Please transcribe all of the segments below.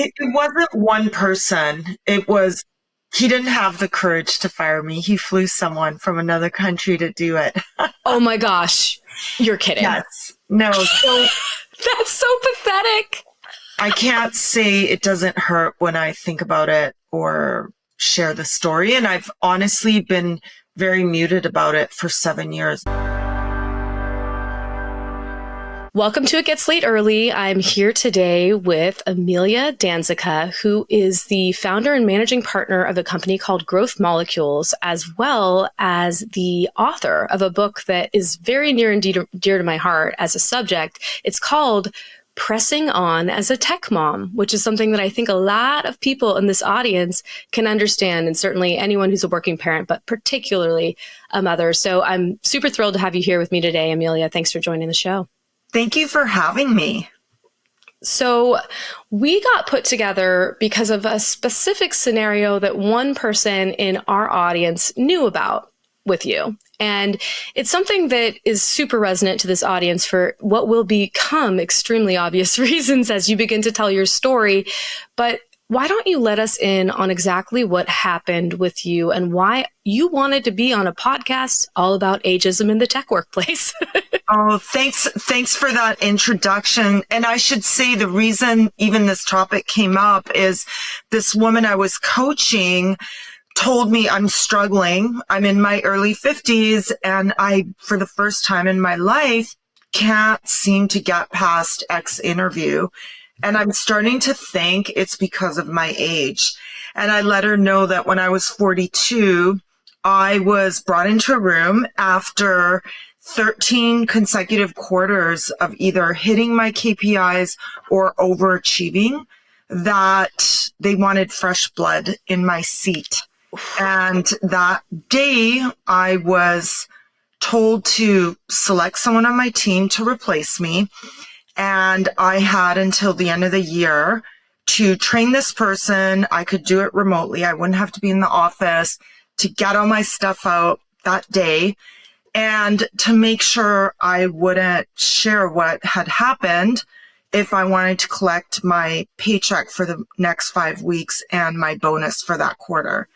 It wasn't one person. He didn't have the courage to fire me. He flew someone from another country to do it. Oh my gosh. You're kidding. Yes. No. So That's so pathetic. I can't say it doesn't hurt when I think about it or share the story. And I've honestly been very muted about it for 7 years. Welcome to It Gets Late Early. I'm here today with Emilia D'Anzica, who is the founder and managing partner of a company called Growth Molecules, as well as the author of a book that is very near and dear to my heart as a subject. It's called Pressing On as a Tech Mom, which is something that I think a lot of people in this audience can understand, and certainly anyone who's a working parent, but particularly a mother. So I'm super thrilled to have you here with me today, Emilia. Thanks for joining the show. Thank you for having me. So we got put together because of a specific scenario that one person in our audience knew about with you. And it's something that is super resonant to this audience for what will become extremely obvious reasons as you begin to tell your story. But why don't you let us in on exactly what happened with you and why you wanted to be on a podcast all about ageism in the tech workplace? Oh, thanks for that introduction. And I should say the reason even this topic came up is this woman I was coaching told me I'm struggling. I'm in my early 50s and I, for the first time in my life, can't seem to get past X interview. And I'm starting to think it's because of my age. And I let her know that when I was 42, I was brought into a room after 13 consecutive quarters of either hitting my KPIs or overachieving, that they wanted fresh blood in my seat. And that day I was told to select someone on my team to replace me. And I had until the end of the year to train this person. I could do it remotely. I wouldn't have to be in the office, to get all my stuff out that day, and to make sure I wouldn't share what had happened if I wanted to collect my paycheck for the next 5 weeks and my bonus for that quarter.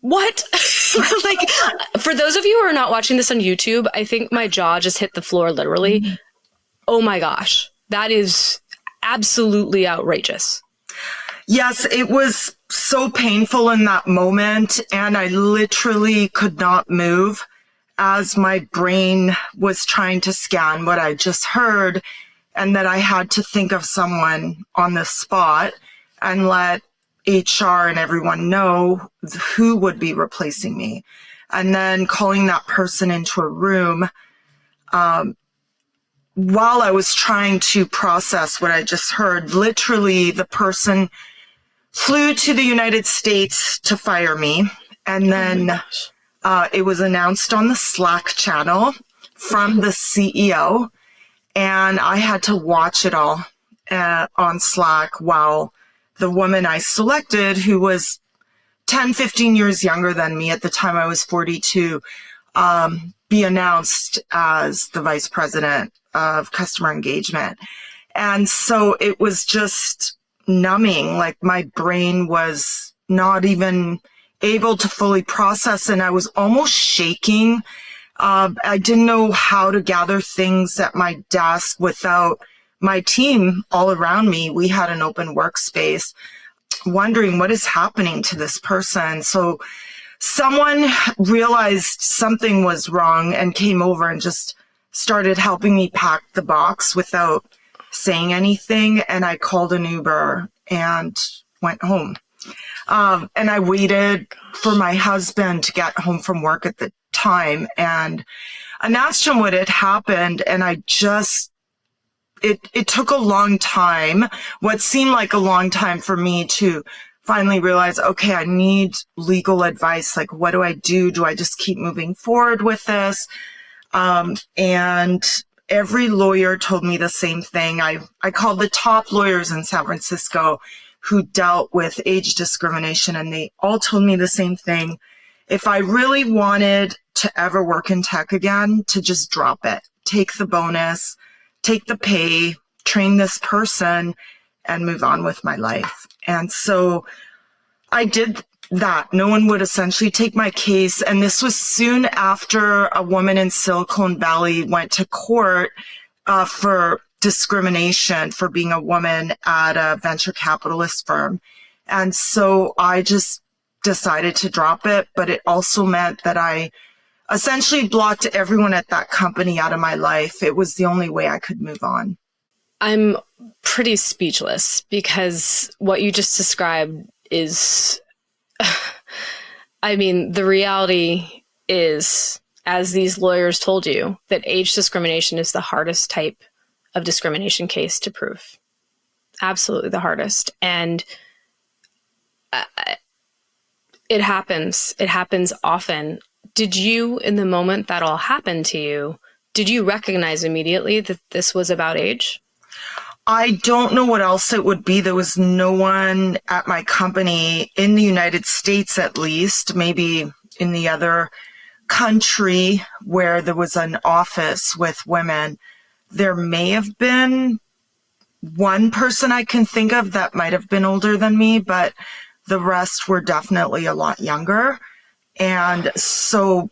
What? Like, for those of you who are not watching this on YouTube, I think my jaw just hit the floor, literally. Mm-hmm. Oh my gosh, that is absolutely outrageous. Yes, it was so painful in that moment, and I literally could not move as my brain was trying to scan what I just heard, and that I had to think of someone on the spot and let HR and everyone know who would be replacing me. And then calling that person into a room while I was trying to process what I just heard. Literally, the person flew to the United States to fire me. And then it was announced on the Slack channel from the CEO. And I had to watch it all on Slack while the woman I selected, who was 10, 15 years younger than me at the time, I was 42, be announced as the vice president of customer engagement. And so it was just numbing. Like, my brain was not even able to fully process, and I was almost shaking. I didn't know how to gather things at my desk without my team all around me. We had an open workspace, wondering what is happening to this person. So someone realized something was wrong and came over and just started helping me pack the box without saying anything. And I called an Uber and went home. And I waited for my husband to get home from work at the time and announced him what had happened. And I just, it took a long time, what seemed like a long time for me to finally realize, okay, I need legal advice. Like, what do I do? Do I just keep moving forward with this? And every lawyer told me the same thing. I called the top lawyers in San Francisco who dealt with age discrimination, and they all told me the same thing. If I really wanted to ever work in tech again, to just drop it, take the bonus, take the pay, train this person, and move on with my life. And so I did that. No one would essentially take my case. And this was soon after a woman in Silicon Valley went to court for discrimination for being a woman at a venture capitalist firm. And so I just decided to drop it. But it also meant that I essentially blocked everyone at that company out of my life. It was the only way I could move on. I'm pretty speechless because what you just described is, I mean, the reality is, as these lawyers told you, that age discrimination is the hardest type of discrimination case to prove. Absolutely the hardest. And it happens. It happens often. Did you, in the moment that all happened to you, did you recognize immediately that this was about age? I don't know what else it would be. There was no one at my company in the United States, at least, maybe in the other country where there was an office with women. There may have been one person I can think of that might have been older than me, but the rest were definitely a lot younger. And so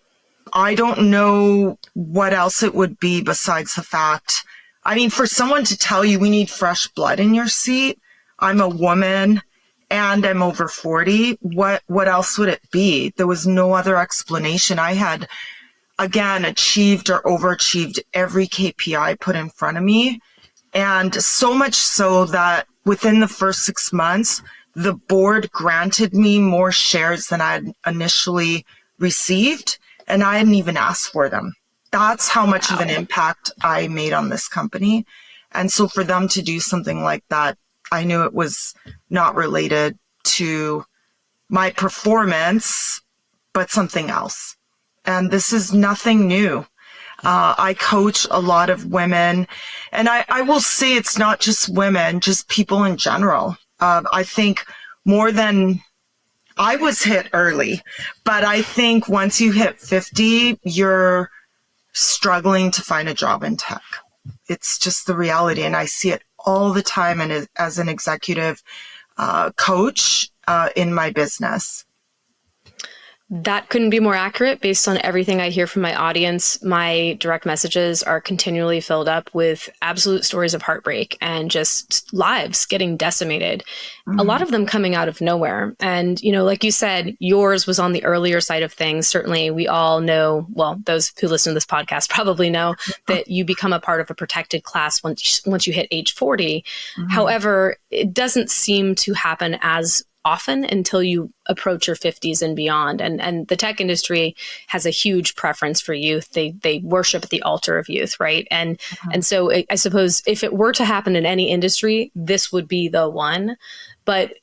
I don't know what else it would be besides the fact, I mean, for someone to tell you we need fresh blood in your seat, I'm a woman and I'm over 40, what else would it be? There was no other explanation. I had, again, achieved or overachieved every KPI put in front of me. And so much so that within the first 6 months, the board granted me more shares than I had initially received, and I hadn't even asked for them. That's how much of an impact I made on this company. And so for them to do something like that, I knew it was not related to my performance, but something else. And this is nothing new. I coach a lot of women, and I will say it's not just women, just people in general. I think more than I was hit early, but I think once you hit 50, you're struggling to find a job in tech. It's just the reality. And I see it all the time and as an executive coach in my business. That couldn't be more accurate based on everything I hear from my audience. My direct messages are continually filled up with absolute stories of heartbreak and just lives getting decimated. Mm-hmm. A lot of them coming out of nowhere. And, you know, like you said, yours was on the earlier side of things. Certainly we all know, well, those who listen to this podcast probably know that you become a part of a protected class once you hit age 40. Mm-hmm. However, it doesn't seem to happen as often until you approach your 50s and beyond. And the tech industry has a huge preference for youth. They worship at the altar of youth, right? And so I suppose if it were to happen in any industry, this would be the one. But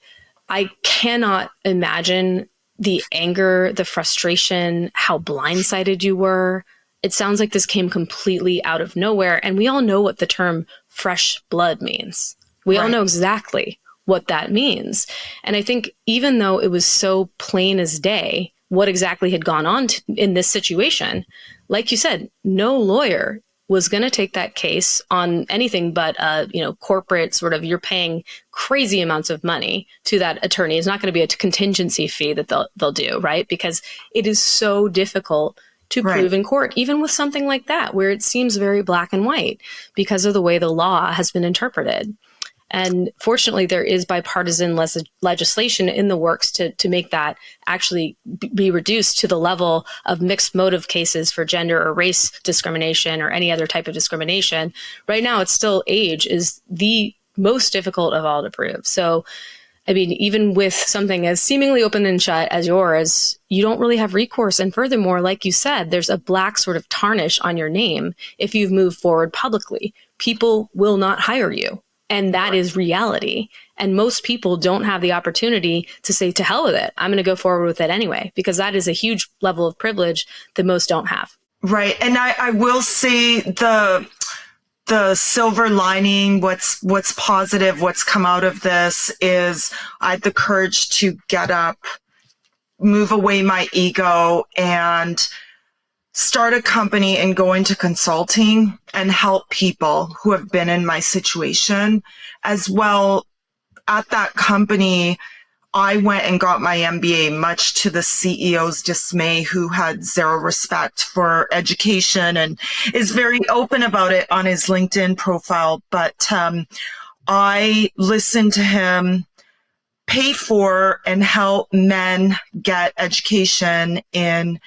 I cannot imagine the anger, the frustration, how blindsided you were. It sounds like this came completely out of nowhere. And we all know what the term fresh blood means. We all know exactly what that means. And I think even though it was so plain as day, what exactly had gone on in this situation, like you said, no lawyer was going to take that case on anything but, corporate sort of, you're paying crazy amounts of money to that attorney. It's not going to be a contingency fee that they'll do, right? Because it is so difficult to prove in court, even with something like that, where it seems very black and white because of the way the law has been interpreted. And fortunately, there is bipartisan legislation in the works to make that actually be reduced to the level of mixed motive cases for gender or race discrimination or any other type of discrimination. Right now, it's still age is the most difficult of all to prove. So, I mean, even with something as seemingly open and shut as yours, you don't really have recourse. And furthermore, like you said, there's a black sort of tarnish on your name if you've moved forward publicly. People will not hire you. And that is reality. And most people don't have the opportunity to say, to hell with it, I'm going to go forward with it anyway, because that is a huge level of privilege that most don't have. Right. And I will say the silver lining, what's positive, what's come out of this is I had the courage to get up, move away my ego, and start a company and go into consulting and help people who have been in my situation, as well at that company, I went and got my MBA, much to the CEO's dismay, who had zero respect for education and is very open about it on his LinkedIn profile. But I listened to him pay for and help men get education in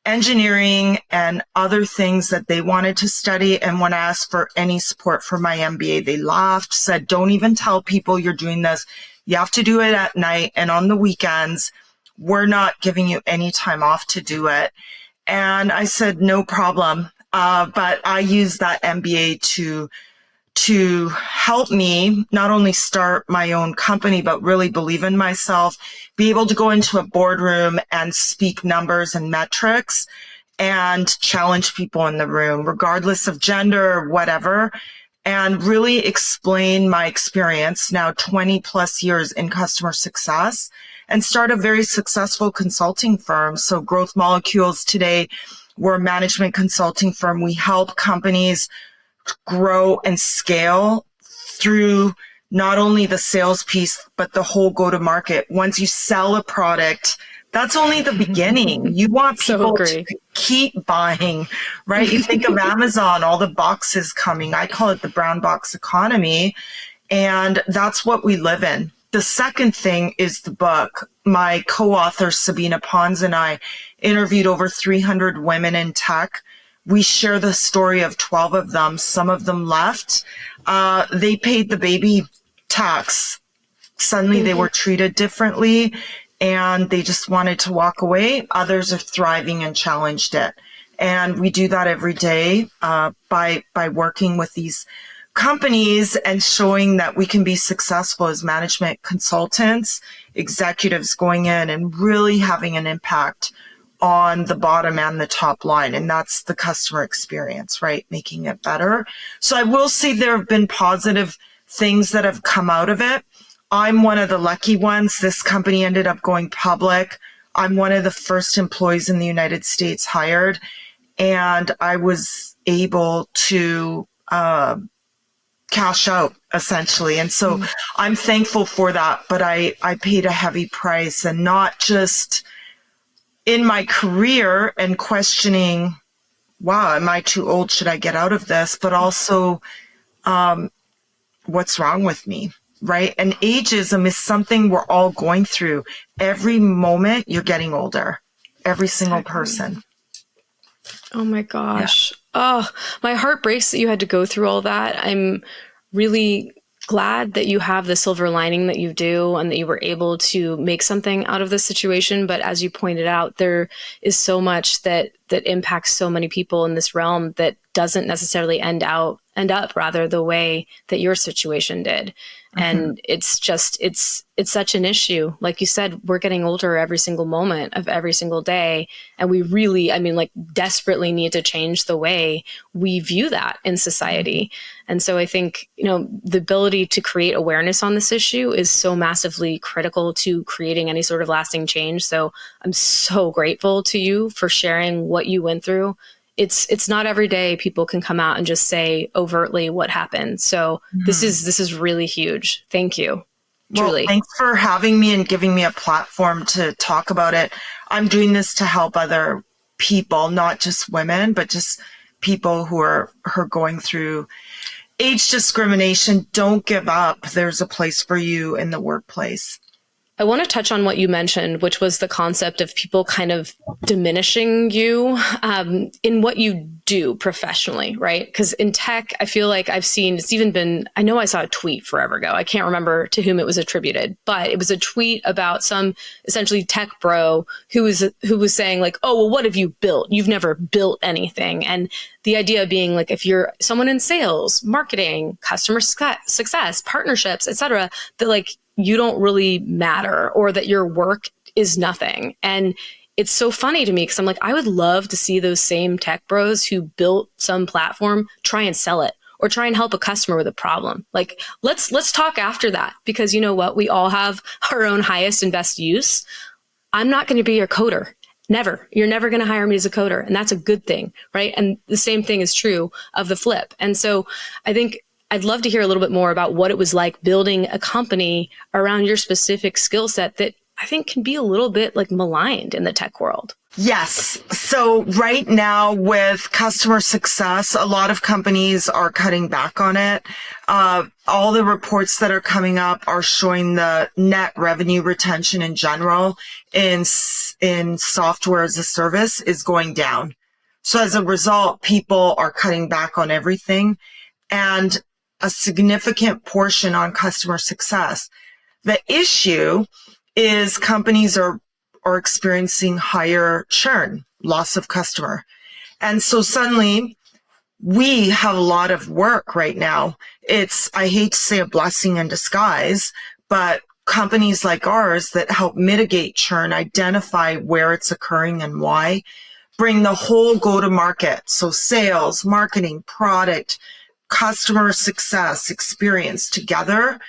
engineering and other things that they wanted to study. And when I asked for any support for my MBA, they laughed, said, don't even tell people you're doing this. You have to do it at night and on the weekends. We're not giving you any time off to do it. And I said, no problem. But I used that MBA to help me not only start my own company, but really believe in myself, be able to go into a boardroom and speak numbers and metrics and challenge people in the room, regardless of gender or whatever, and really explain my experience, now 20 plus years in customer success, and start a very successful consulting firm. So Growth Molecules today, we're a management consulting firm. We help companies grow and scale through not only the sales piece, but the whole go-to-market. Once you sell a product, that's only the beginning. You want people to keep buying, right? You think of Amazon, all the boxes coming. I call it the brown box economy. And that's what we live in. The second thing is the book. My co-author, Sabina Pons, and I interviewed over 300 women in tech. We share the story of 12 of them. Some of them left. They paid the baby tax. Suddenly they were treated differently and they just wanted to walk away. Others are thriving and challenged it. And we do that every day by working with these companies and showing that we can be successful as management consultants, executives going in and really having an impact on the bottom and the top line. And that's the customer experience, right? Making it better. So I will say there have been positive things that have come out of it. I'm one of the lucky ones. This company ended up going public. I'm one of the first employees in the United States hired, and I was able to cash out essentially. And so I'm thankful for that, but I paid a heavy price, and not just in my career and questioning, wow, am I too old? Should I get out of this? But also, what's wrong with me, right? And ageism is something we're all going through. Every moment you're getting older, every single person. Oh my gosh. Yeah. Oh, my heart breaks that you had to go through all that. I'm really glad that you have the silver lining that you do and that you were able to make something out of this situation. But as you pointed out, there is so much that impacts so many people in this realm that doesn't necessarily end up rather the way that your situation did. And it's such an issue. Like you said, we're getting older every single moment of every single day. And we really, desperately need to change the way we view that in society. And so I think, the ability to create awareness on this issue is so massively critical to creating any sort of lasting change. So I'm so grateful to you for sharing what you went through. It's not every day people can come out and just say overtly what happened. So this is really huge. Thank you. Truly. Well, thanks for having me and giving me a platform to talk about it. I'm doing this to help other people, not just women, but just people who are going through age discrimination. Don't give up. There's a place for you in the workplace. I want to touch on what you mentioned, which was the concept of people kind of diminishing you in what you do professionally, right? Because in tech, I feel like I've seen, it's even been, I know I saw a tweet forever ago. I can't remember to whom it was attributed, but it was a tweet about some essentially tech bro who was saying like, oh, well, what have you built? You've never built anything. And the idea being like, if you're someone in sales, marketing, customer success, partnerships, et cetera, that like, you don't really matter, or that your work is nothing. And it's so funny to me because I'm like, I would love to see those same tech bros who built some platform try and sell it or try and help a customer with a problem. Like, let's talk after that, because you know what? We all have our own highest and best use. I'm not going to be your coder. Never. You're never going to hire me as a coder. And that's a good thing, right? And the same thing is true of the flip. And so I think I'd love to hear a little bit more about what it was like building a company around your specific skill set that I think can be a little bit like maligned in the tech world. Yes. So right now with customer success, a lot of companies are cutting back on it. All the reports that are coming up are showing the net revenue retention in general in software as a service is going down. So as a result, people are cutting back on everything and a significant portion on customer success. The issue is companies are experiencing higher churn, loss of customer. And so suddenly we have a lot of work right now. It's, I hate to say a blessing in disguise, but companies like ours that help mitigate churn, identify where it's occurring and why, bring the whole go-to-market. So sales, marketing, product, customer success, experience together.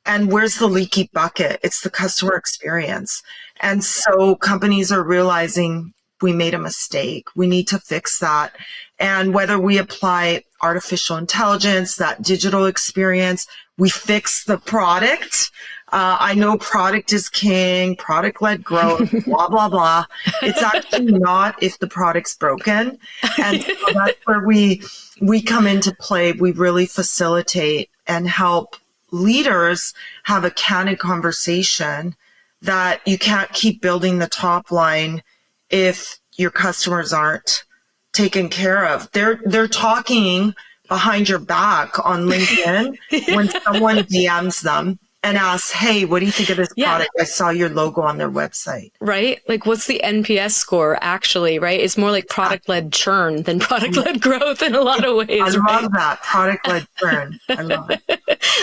And where's the leaky bucket? It's the customer experience. And so companies are realizing we made a mistake. We need to fix that. And whether we apply artificial intelligence, that digital experience, we fix the product. I know product is king, product-led growth, blah, blah, blah. It's actually not if the product's broken. And so that's where we come into play. We really facilitate and help leaders have a candid conversation that you can't keep building the top line if your customers aren't taken care of. They're talking behind your back on LinkedIn when someone DMs them and asks, hey, what do you think of this product? I saw your logo on their website. Right? Like, what's the NPS score actually, right? It's more like product-led churn than product-led growth in a lot of ways. I love that. Product-led churn. I love it.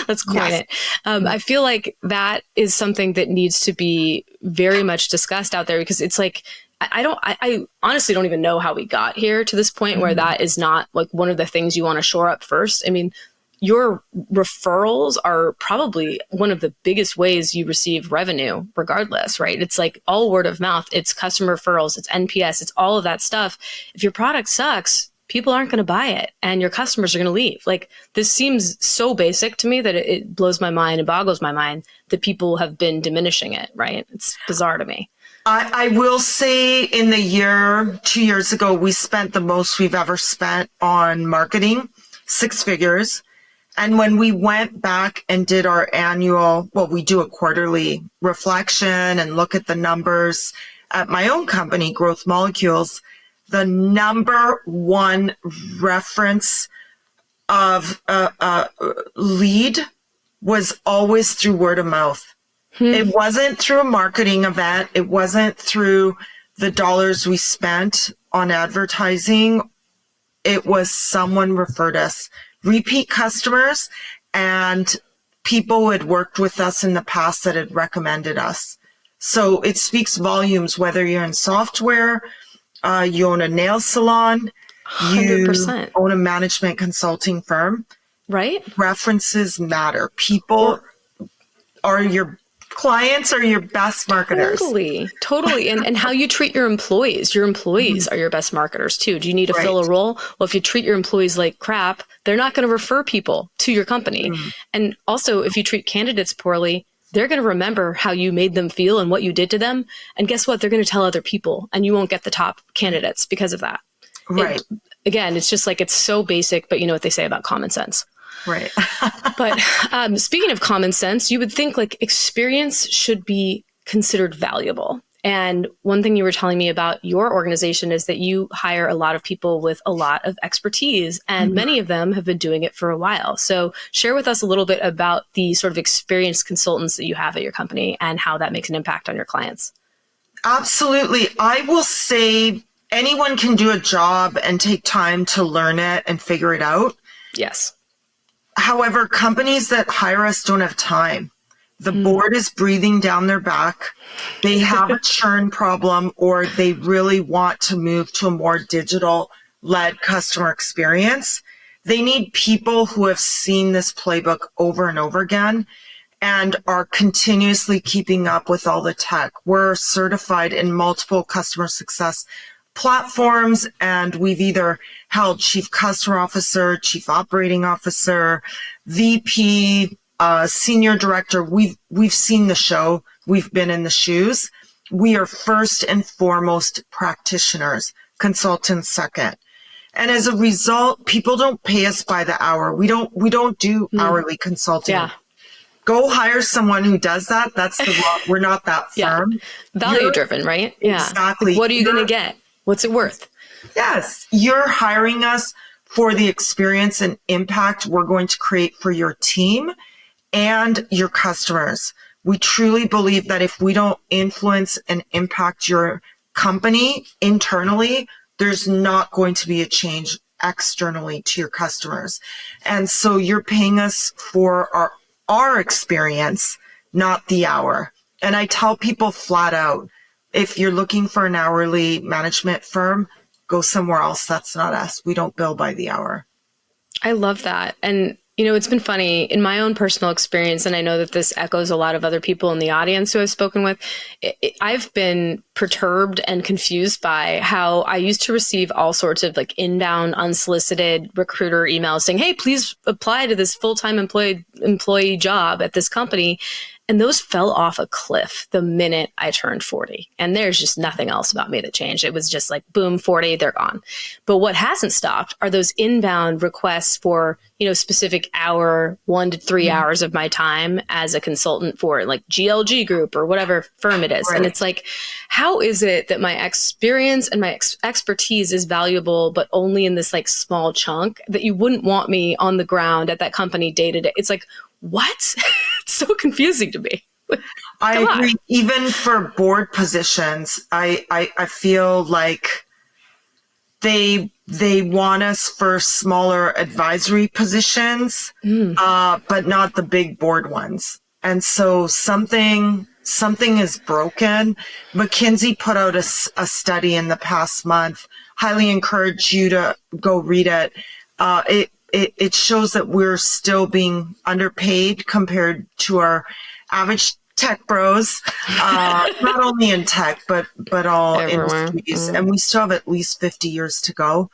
Let's coin it. I feel like that is something that needs to be very much discussed out there, because it's like, I honestly don't even know how we got here to this point where that is not like one of the things you want to shore up first. I mean, your referrals are probably one of the biggest ways you receive revenue regardless, right? It's like all word of mouth, it's customer referrals, it's NPS, it's all of that stuff. If your product sucks, people aren't going to buy it and your customers are going to leave. Like, this seems so basic to me that it blows my mind and boggles my mind that people have been diminishing it, right? It's bizarre to me. I will say in the year, 2 years ago, we spent the most we've ever spent on marketing, 6 figures. And when we went back and did our annual, well, we do a quarterly reflection and look at the numbers at my own company, Growth Molecules, the number one reference of a lead was always through word of mouth. It wasn't through a marketing event. It wasn't through the dollars we spent on advertising. It was someone referred us. Repeat customers and people who had worked with us in the past that had recommended us. So it speaks volumes whether you're in software, you own a nail salon, 100%. You own a management consulting firm. Right? References matter. People are your clients are your best marketers. Totally. And how you treat your employees. Your employees are your best marketers too. Do you need to fill a role? Well, if you treat your employees like crap, they're not going to refer people to your company. And also, if you treat candidates poorly, they're going to remember how you made them feel and what you did to them. And guess what? They're going to tell other people and you won't get the top candidates because of that. Right. Again, it's just like, it's so basic, but you know what they say about common sense. Right. But speaking of common sense, you would think like experience should be considered valuable. And one thing you were telling me about your organization is that you hire a lot of people with a lot of expertise, and many of them have been doing it for a while. So share with us a little bit about the sort of experienced consultants that you have at your company and how that makes an impact on your clients. Absolutely. I will say anyone can do a job and take time to learn it and figure it out. Yes. However, companies that hire us don't have time. The board is breathing down their back. They have a churn problem, or they really want to move to a more digital-led customer experience. They need people who have seen this playbook over and over again and are continuously keeping up with all the tech. We're certified in multiple customer success platforms, and we've either held chief customer officer, chief operating officer, VP, senior director. We've seen the show. We've been in the shoes. We are first and foremost practitioners, consultants second. And as a result, people don't pay us by the hour. We don't do hourly consulting. Yeah. Go hire someone who does that. That's the wrong. We're not that firm. Yeah. Value driven, right? Yeah. Exactly. Like, what are you going to get? What's it worth? Yes. You're hiring us for the experience and impact we're going to create for your team and your customers. We truly believe that if we don't influence and impact your company internally, there's not going to be a change externally to your customers. And so you're paying us for our experience, not the hour. And I tell people flat out, if you're looking for an hourly management firm, go somewhere else. That's not us. We don't bill by the hour. I love that. And it's been funny in my own personal experience, and I know that this echoes a lot of other people in the audience who I've spoken with. I've been perturbed and confused by how I used to receive all sorts of like inbound, unsolicited recruiter emails saying, "Hey, please apply to this full-time employee job at this company." And those fell off a cliff the minute I turned 40. And there's just nothing else about me that changed. It was just like, boom, 40, they're gone. But what hasn't stopped are those inbound requests for, specific hour, 1 to 3 hours of my time as a consultant for like GLG Group or whatever firm it is. Right. And it's like, how is it that my experience and my expertise is valuable, but only in this like small chunk that you wouldn't want me on the ground at that company day to day? It's like, what? It's so confusing to me. I agree. Even for board positions, I feel like they want us for smaller advisory positions, but not the big board ones. And so something is broken. McKinsey put out a study in the past month. Highly encourage you to go read it. It shows that we're still being underpaid compared to our average tech bros, not only in tech, but all everywhere. Industries. And we still have at least 50 years to go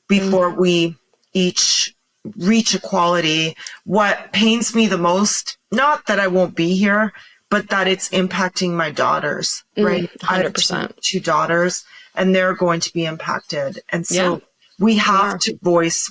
before we each reach equality. What pains me the most, not that I won't be here, but that it's impacting my daughters, right? 100%. I have two daughters, and they're going to be impacted. And so we have to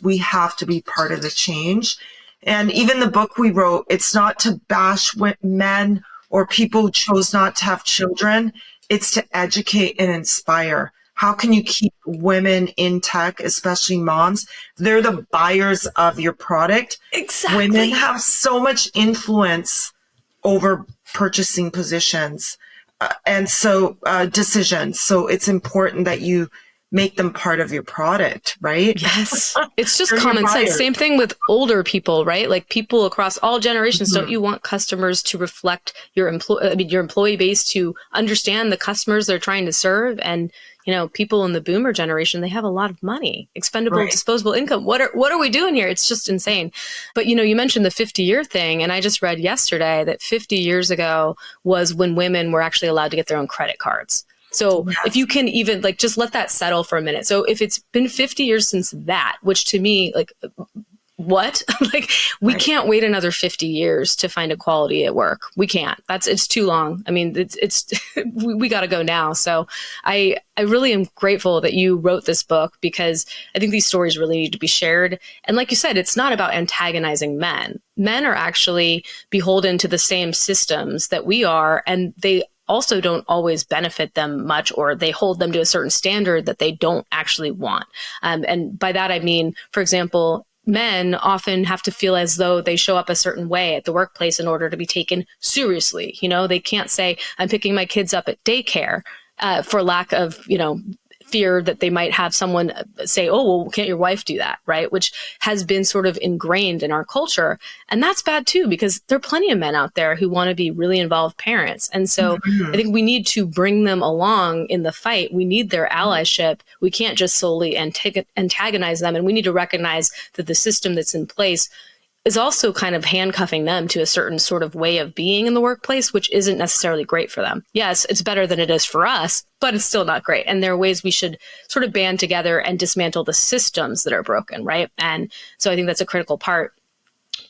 we have to be part of the change. And even the book we wrote, it's not to bash men or people who chose not to have children. It's to educate and inspire. How can you keep women in tech, especially moms? They're the buyers of your product. Exactly. Women have so much influence over purchasing positions and so decisions. So it's important that you make them part of your product, right? Yes. It's just common sense. Same thing with older people, right? Like people across all generations. Don't you want customers to reflect your employee base, to understand the customers they're trying to serve? And, people in the boomer generation, they have a lot of money, expendable, disposable income. What are we doing here? It's just insane. But, you mentioned the 50-year thing. And I just read yesterday that 50 years ago was when women were actually allowed to get their own credit cards. So if you can even just let that settle for a minute. So if it's been 50 years since that, which to me, what? We can't wait another 50 years to find equality at work. We can't. It's too long. I mean, it's we got to go now. So I really am grateful that you wrote this book, because I think these stories really need to be shared. And like you said, it's not about antagonizing men. Men are actually beholden to the same systems that we are, and they also don't always benefit them much, or they hold them to a certain standard that they don't actually want. And by that, I mean, for example, men often have to feel as though they show up a certain way at the workplace in order to be taken seriously. They can't say, I'm picking my kids up at daycare for lack of, fear that they might have someone say, oh, well, can't your wife do that? Right. Which has been sort of ingrained in our culture. And that's bad too, because there are plenty of men out there who want to be really involved parents. And so I think we need to bring them along in the fight. We need their allyship. We can't just solely antagonize them. And we need to recognize that the system that's in place is also kind of handcuffing them to a certain sort of way of being in the workplace, which isn't necessarily great for them. Yes, it's better than it is for us, but it's still not great. And there are ways we should sort of band together and dismantle the systems that are broken, right? And so I think that's a critical part.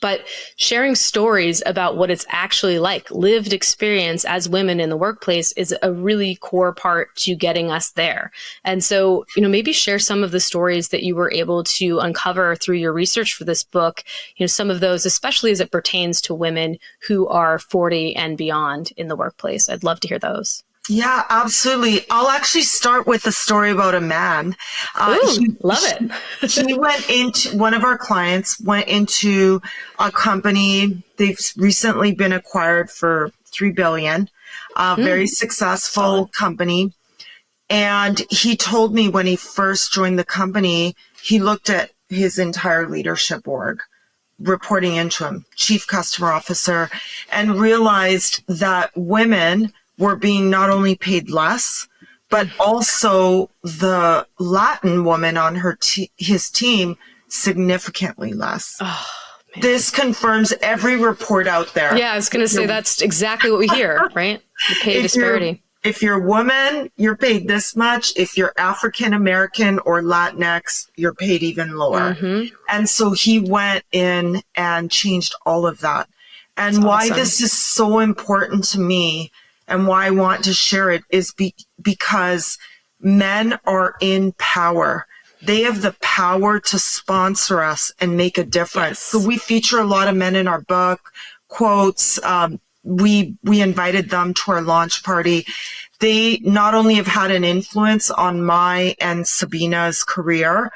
But sharing stories about what it's actually like, lived experience as women in the workplace, is a really core part to getting us there. And so, maybe share some of the stories that you were able to uncover through your research for this book, some of those, especially as it pertains to women who are 40 and beyond in the workplace. I'd love to hear those. Yeah, absolutely. I'll actually start with a story about a man. Love it. One of our clients went into a company. They've recently been acquired for $3 billion, a very successful company. And he told me when he first joined the company, he looked at his entire leadership org reporting into him, chief customer officer, and realized that women were being not only paid less, but also the Latin woman on his team significantly less. Oh, this confirms every report out there. Yeah, I was going to say that's exactly what we hear, right? The pay disparity. If you're a woman, you're paid this much. If you're African American or Latinx, you're paid even lower. Mm-hmm. And so he went in and changed all of that. And that's why awesome. This is so important to me and why I want to share it is because men are in power. They have the power to sponsor us and make a difference. Yes. So we feature a lot of men in our book, quotes. We invited them to our launch party. They not only have had an influence on my and Sabina's career,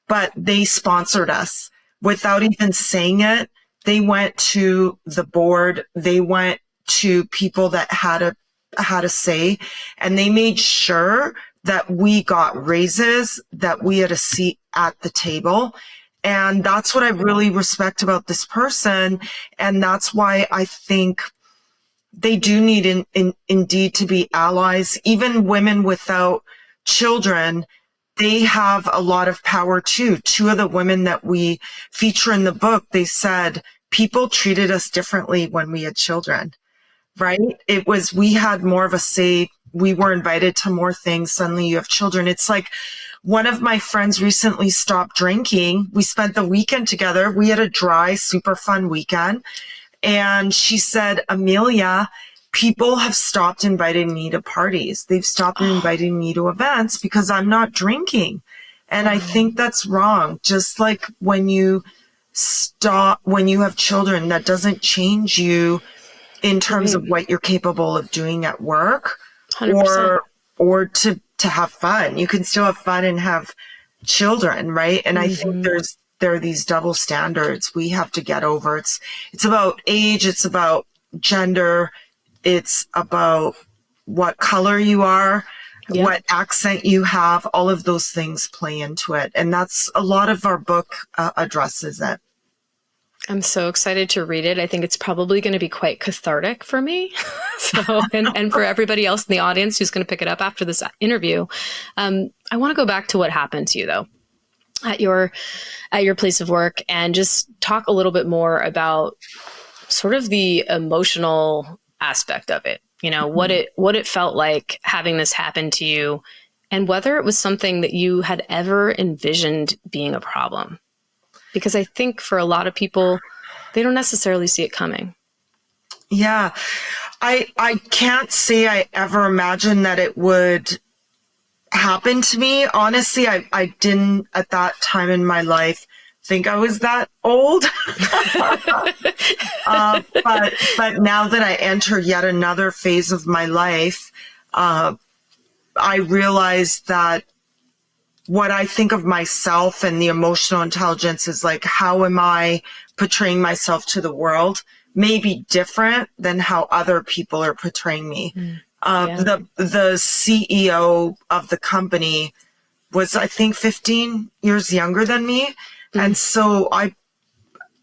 but they sponsored us without even saying it. They went to the board. They went to people that had a say, and they made sure that we got raises, that we had a seat at the table. And that's what I really respect about this person. And that's why I think they do need indeed to be allies. Even women without children, they have a lot of power too. Two of the women that we feature in the book, they said people treated us differently when we had children, right? We had more of a say. We were invited to more things. Suddenly you have children. It's like one of my friends recently stopped drinking. We spent the weekend together. We had a dry, super fun weekend. And she said, Emilia, people have stopped inviting me to parties. They've stopped inviting me to events because I'm not drinking. And I think that's wrong. Just like when you have children, that doesn't change you in terms of what you're capable of doing at work 100%. or to have fun. You can still have fun and have children, right? And I think there are these double standards we have to get over. It's about age, it's about gender, it's about what color you are, what accent you have. All of those things play into it. And that's a lot of our book addresses it. I'm so excited to read it. I think it's probably going to be quite cathartic for me. And for everybody else in the audience who's going to pick it up after this interview. I want to go back to what happened to you though. At your place of work, and just talk a little bit more about sort of the emotional aspect of it. What it felt like having this happen to you, and whether it was something that you had ever envisioned being a problem. Because I think for a lot of people, they don't necessarily see it coming. Yeah, I can't say I ever imagined that it would happened to me. Honestly, I didn't at that time in my life think I was that old. But now that I enter yet another phase of my life, I realize that what I think of myself and the emotional intelligence is like, how am I portraying myself to the world? Maybe different than how other people are portraying me. The CEO of the company was, I think, 15 years younger than me. And so I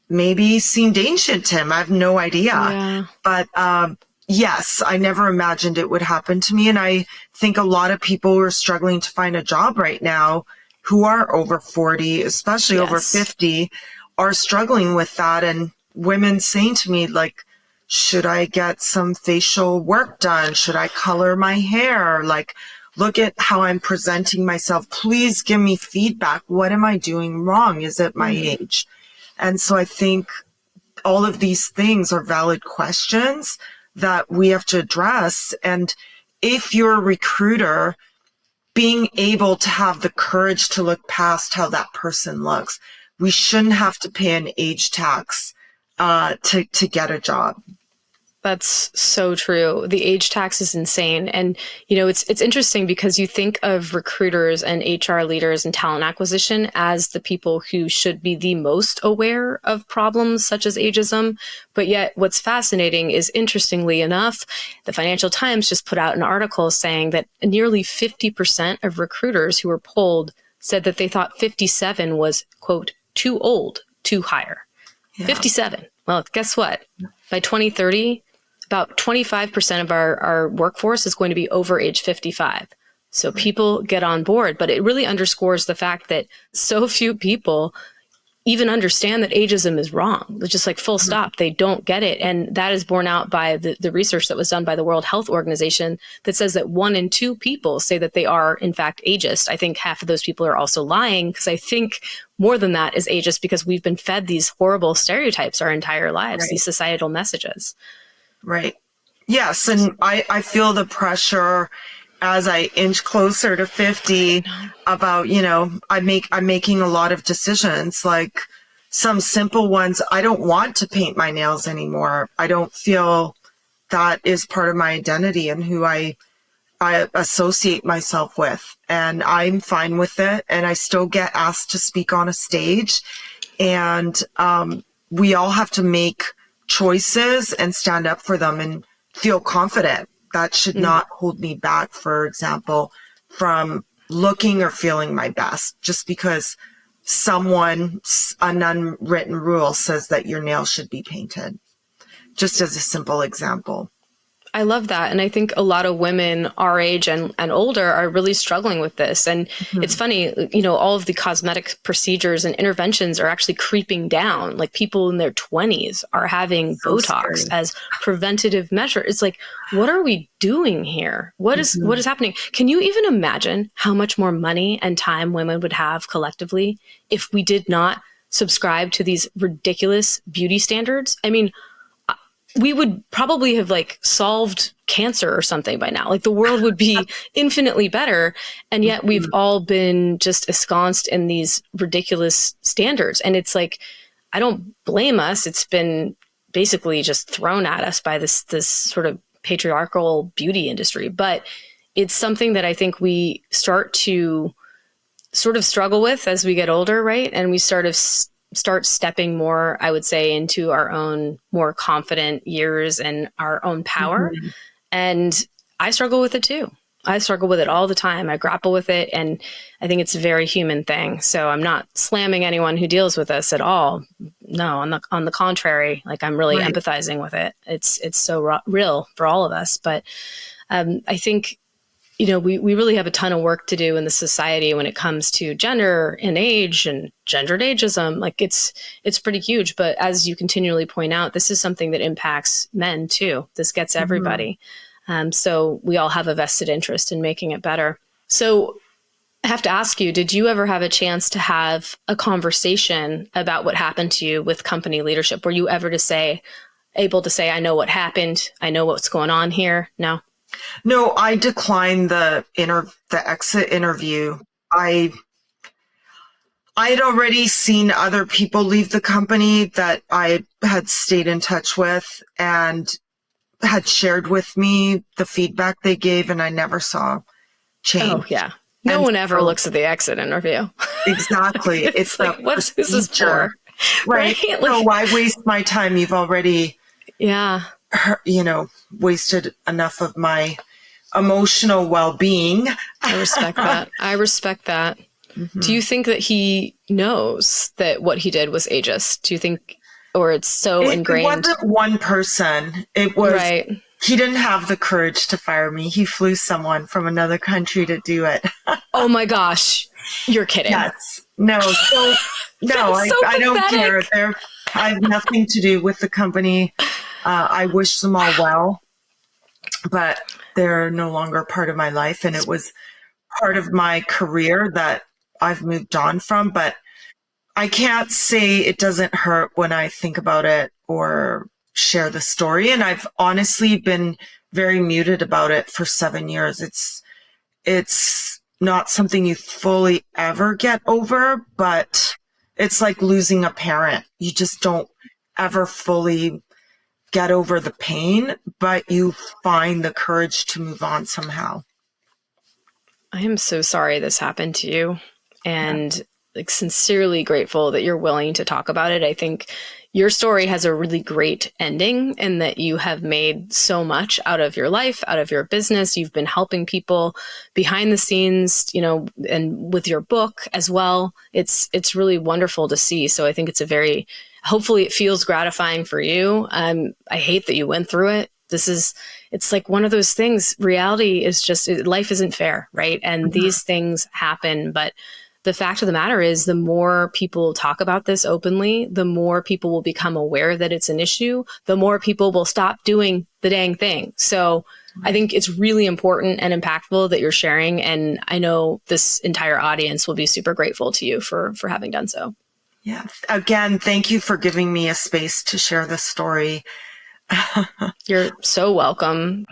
maybe seemed ancient to him. I have no idea. Yeah. But yes, I never imagined it would happen to me. And I think a lot of people who are struggling to find a job right now who are over 40, especially over 50, are struggling with that, and women saying to me, like, should I get some facial work done? Should I color my hair? Like, look at how I'm presenting myself. Please give me feedback. What am I doing wrong? Is it my age? And so I think all of these things are valid questions that we have to address. And if you're a recruiter, being able to have the courage to look past how that person looks. We shouldn't have to pay an age tax to get a job. That's so true. The age tax is insane. And, it's interesting because you think of recruiters and HR leaders and talent acquisition as the people who should be the most aware of problems such as ageism. But yet what's fascinating is, interestingly enough, the Financial Times just put out an article saying that nearly 50% of recruiters who were polled said that they thought 57 was, quote, too old to hire. Yeah. 57. Well, guess what? By 2030, about 25% of our workforce is going to be over age 55. So people get on board, but it really underscores the fact that so few people even understand that ageism is wrong. It's just like full stop. They don't get it. And that is borne out by the research that was done by the World Health Organization that says that 1 in 2 people say that they are, in fact, ageist. I think half of those people are also lying, because I think more than that is ageist because we've been fed these horrible stereotypes our entire lives, these societal messages. Right. Yes. And I feel the pressure as I inch closer to 50 about, I'm making a lot of decisions, like some simple ones. I don't want to paint my nails anymore. I don't feel that is part of my identity and who I associate myself with. And I'm fine with it. And I still get asked to speak on a stage. And we all have to make choices and stand up for them and feel confident. That should not hold me back, for example, from looking or feeling my best just because an unwritten rule says that your nails should be painted. Just as a simple example. I love that. And I think a lot of women our age and older are really struggling with this. And it's funny, all of the cosmetic procedures and interventions are actually creeping down. Like people in their 20s are having Botox as preventative measure. It's like, what are we doing here? What is happening? Can you even imagine how much more money and time women would have collectively if we did not subscribe to these ridiculous beauty standards? I mean, we would probably have solved cancer or something by now. Like the world would be infinitely better. And yet we've all been just ensconced in these ridiculous standards. And it's like, I don't blame us. It's been basically just thrown at us by this sort of patriarchal beauty industry. But it's something that I think we start to sort of struggle with as we get older, right? And we start stepping more, I would say, into our own more confident years and our own power. And I struggle with it too. I struggle with it all the time. I grapple with it. And I think it's a very human thing. So I'm not slamming anyone who deals with this at all. No, on the contrary, I'm really empathizing with it. It's so real for all of us. But I think we really have a ton of work to do in the society when it comes to gender and age and gendered ageism. It's pretty huge. But as you continually point out, this is something that impacts men too. This gets everybody. So we all have a vested interest in making it better. So I have to ask you, did you ever have a chance to have a conversation about what happened to you with company leadership? Were you ever able to say, I know what happened. I know what's going on here? No? No, I declined the exit interview. I had already seen other people leave the company that I had stayed in touch with and had shared with me the feedback they gave, and I never saw change. Oh, yeah. No one ever looks at the exit interview. Exactly. It's like, what's this is for? Right? So why waste my time? You've already... Yeah. Wasted enough of my emotional well-being. I respect that. Do you think that he knows that what he did was ageist? Do you think, or it's so ingrained? It wasn't one person. It was he didn't have the courage to fire me. He flew someone from another country to do it. Oh my gosh. You're kidding. Yes. No. So, no, I don't care. I have nothing to do with the company. I wish them all well, but they're no longer part of my life. And it was part of my career that I've moved on from. But I can't say it doesn't hurt when I think about it or share the story. And I've honestly been very muted about it for 7 years. It's not something you fully ever get over, but it's like losing a parent. You just don't ever fully get over the pain, but you find the courage to move on somehow. I am so sorry this happened to you, and like sincerely grateful that you're willing to talk about it. I think your story has a really great ending in that you have made so much out of your life, out of your business. You've been helping people behind the scenes, you know, and with your book as well. It's really wonderful to see. So I think it's hopefully it feels gratifying for you. I hate that you went through it. It's like one of those things. Reality is just, life isn't fair, right? And these things happen, but the fact of the matter is, the more people talk about this openly, the more people will become aware that it's an issue, the more people will stop doing the dang thing. So I think it's really important and impactful that you're sharing. And I know this entire audience will be super grateful to you for having done so. Yeah. Again, thank you for giving me a space to share this story. You're so welcome.